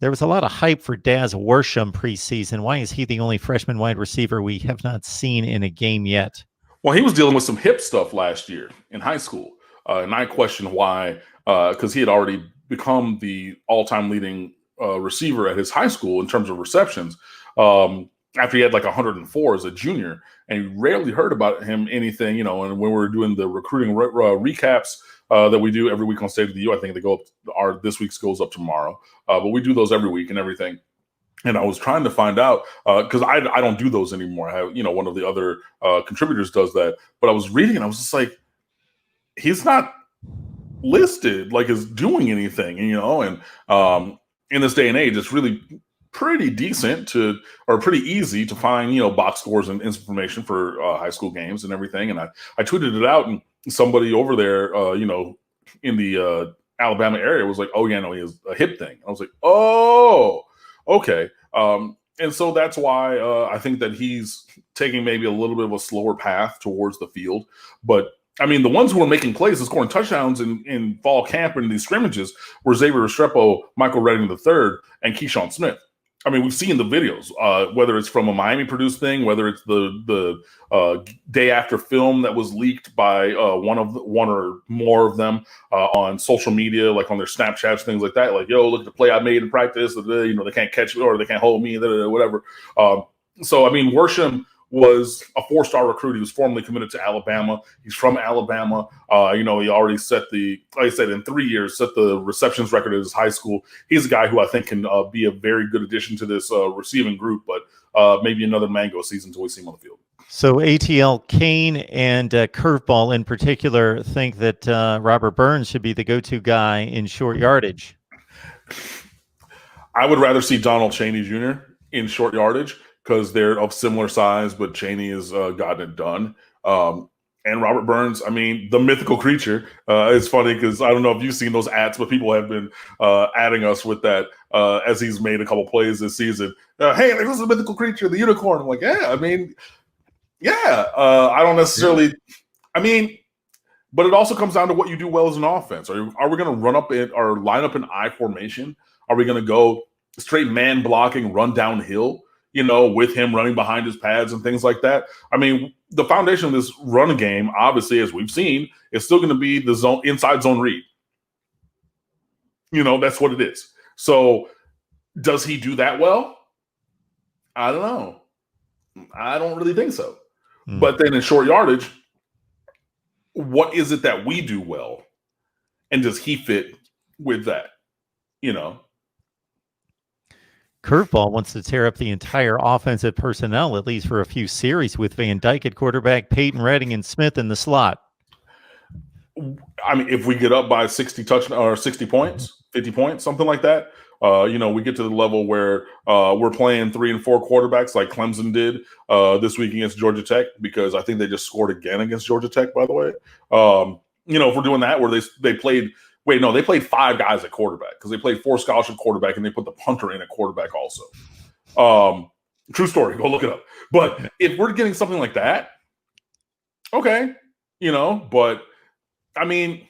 There was a lot of hype for DAZ Worsham preseason. Why is he the only freshman wide receiver we have not seen in a game yet? Well, he was dealing with some hip stuff last year in high school. And I question why, because he had already become the all-time leading receiver at his high school in terms of receptions after he had like 104 as a junior. And you rarely heard about him anything, and when we were doing the recruiting recaps that we do every week on State of the U, I think they go up, this week's goes up tomorrow. But we do those every week and everything. And I was trying to find out because I don't do those anymore. I have, one of the other contributors does that. But I was reading and I was just like, he's not listed like as doing anything, and in this day and age, it's really pretty decent or pretty easy to find, box scores and information for high school games and everything. And I tweeted it out, and somebody over there, in the Alabama area was like, oh, yeah, no, he has a hip thing. I was like, oh, okay. And so that's why I think that he's taking maybe a little bit of a slower path towards the field. But I mean, the ones who are making plays and scoring touchdowns in fall camp and these scrimmages were Xavier Restrepo, Michael Redding III, and Keyshawn Smith. I mean, we've seen the videos, whether it's from a Miami-produced thing, whether it's the day after film that was leaked by one or more of them on social media, like on their Snapchats, things like that. Like, yo, look at the play I made in practice. They can't catch me or they can't hold me, whatever. So, I mean, Worsham was a 4-star recruit. He was formerly committed to Alabama. He's from Alabama. He already set like I said, in 3 years, set the receptions record at his high school. He's a guy who I think can be a very good addition to this receiving group, but maybe another mango season until we see him on the field. So ATL, Kane, and Curveball in particular think that Robert Burns should be the go-to guy in short yardage. I would rather see Donald Chaney Jr. in short yardage, because they're of similar size, but Chaney has gotten it done. And Robert Burns, I mean, the mythical creature. It's funny because I don't know if you've seen those ads, but people have been adding us with that as he's made a couple plays this season. Hey, this is a mythical creature, the unicorn. I'm like, yeah, I mean, yeah. I don't necessarily, but it also comes down to what you do well as an offense. Are we going to run up or line up in I formation? Are we going to go straight man blocking, run downhill? With him running behind his pads and things like that. I mean, the foundation of this run game, obviously, as we've seen, is still going to be the inside zone read. That's what it is. So does he do that well? I don't know. I don't really think so. But then in short yardage, what is it that we do well? And does he fit with that? Curveball wants to tear up the entire offensive personnel, at least for a few series, with Van Dyke at quarterback, Peyton Redding and Smith in the slot. I mean, if we get up by 60 points, 50 points, something like that, we get to the level where we're playing 3 and 4 quarterbacks like Clemson did this week against Georgia Tech, because I think they just scored again against Georgia Tech, by the way. If we're doing that, where they played – wait, no, they played 5 guys at quarterback, because they played 4 scholarship quarterback and they put the punter in at quarterback also. True story. Go look it up. But if we're getting something like that, okay, but I mean,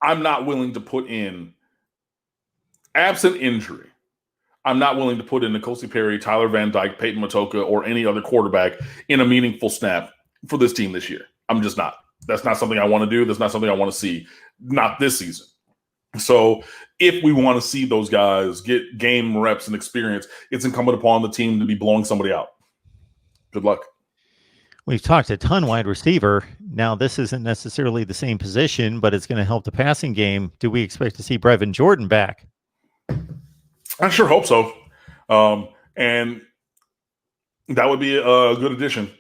I'm not willing to put in, absent injury, I'm not willing to put in N'Kosi Perry, Tyler Van Dyke, Peyton Matoka, or any other quarterback in a meaningful snap for this team this year. I'm just not. That's not something I want to do. That's not something I want to see. Not this season. So if we want to see those guys get game reps and experience, it's incumbent upon the team to be blowing somebody out. Good luck. We've talked a ton wide receiver. Now, this isn't necessarily the same position, but it's going to help the passing game. Do we expect to see Brevin Jordan back? I sure hope so. And that would be a good addition,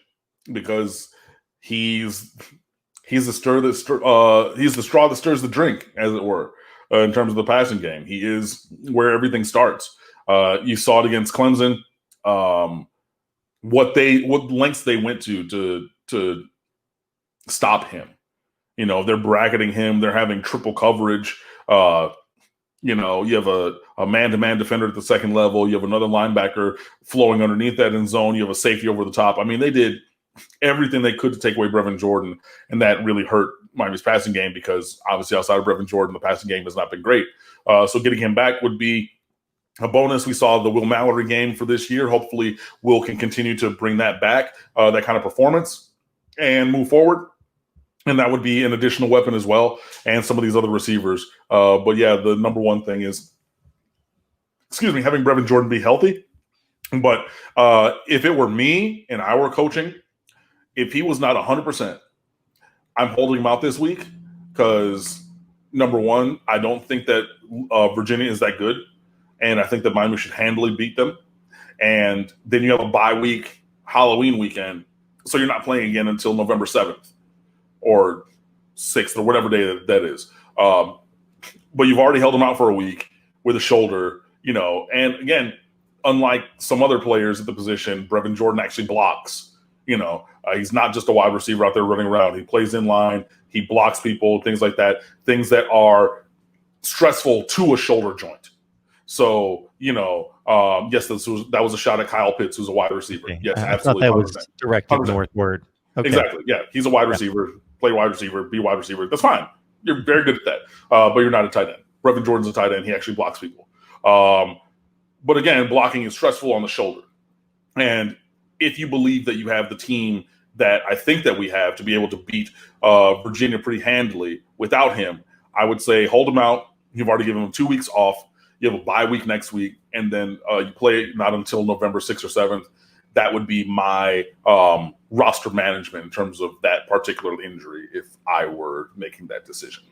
because he's the straw that stirs the drink, as it were, in terms of the passing game. He is where everything starts. You saw it against Clemson. What lengths they went to stop him. They're bracketing him. They're having triple coverage. You have a man-to-man defender at the second level. You have another linebacker flowing underneath that end zone. You have a safety over the top. I mean, they did everything they could to take away Brevin Jordan, and that really hurt Miami's passing game, because obviously outside of Brevin Jordan, the passing game has not been great. So getting him back would be A bonus, we saw the Will Mallory game for this year. Hopefully, Will can continue to bring that back, that kind of performance, and move forward. And that would be an additional weapon as well, and some of these other receivers. But yeah, the number one thing is, having Brevin Jordan be healthy. But if it were me and I were coaching, if he was not 100%, I'm holding him out this week because, number one, I don't think that Virginia is that good. And I think that Miami should handily beat them. And then you have a bye week, Halloween weekend. So you're not playing again until November 7th or 6th or whatever day that is. But you've already held him out for a week with a shoulder, And again, unlike some other players at the position, Brevin Jordan actually blocks. He's not just a wide receiver out there running around. He plays in line. He blocks people, things like that, things that are stressful to a shoulder joint. So, yes, that was a shot at Kyle Pitts, who's a wide receiver. Okay. Yes, I absolutely. thought that was directed 100%. northward. Okay. Exactly. Yeah, he's a wide receiver. Play wide receiver. Be wide receiver. That's fine. You're very good at that. But you're not a tight end. Brevin Jordan's a tight end. He actually blocks people. But again, blocking is stressful on the shoulder. And if you believe that you have the team that I think that we have to be able to beat Virginia pretty handily without him, I would say hold him out. You've already given him 2 weeks off. You have a bye week next week, and then you play not until November 6th or 7th. That would be my roster management in terms of that particular injury if I were making that decision.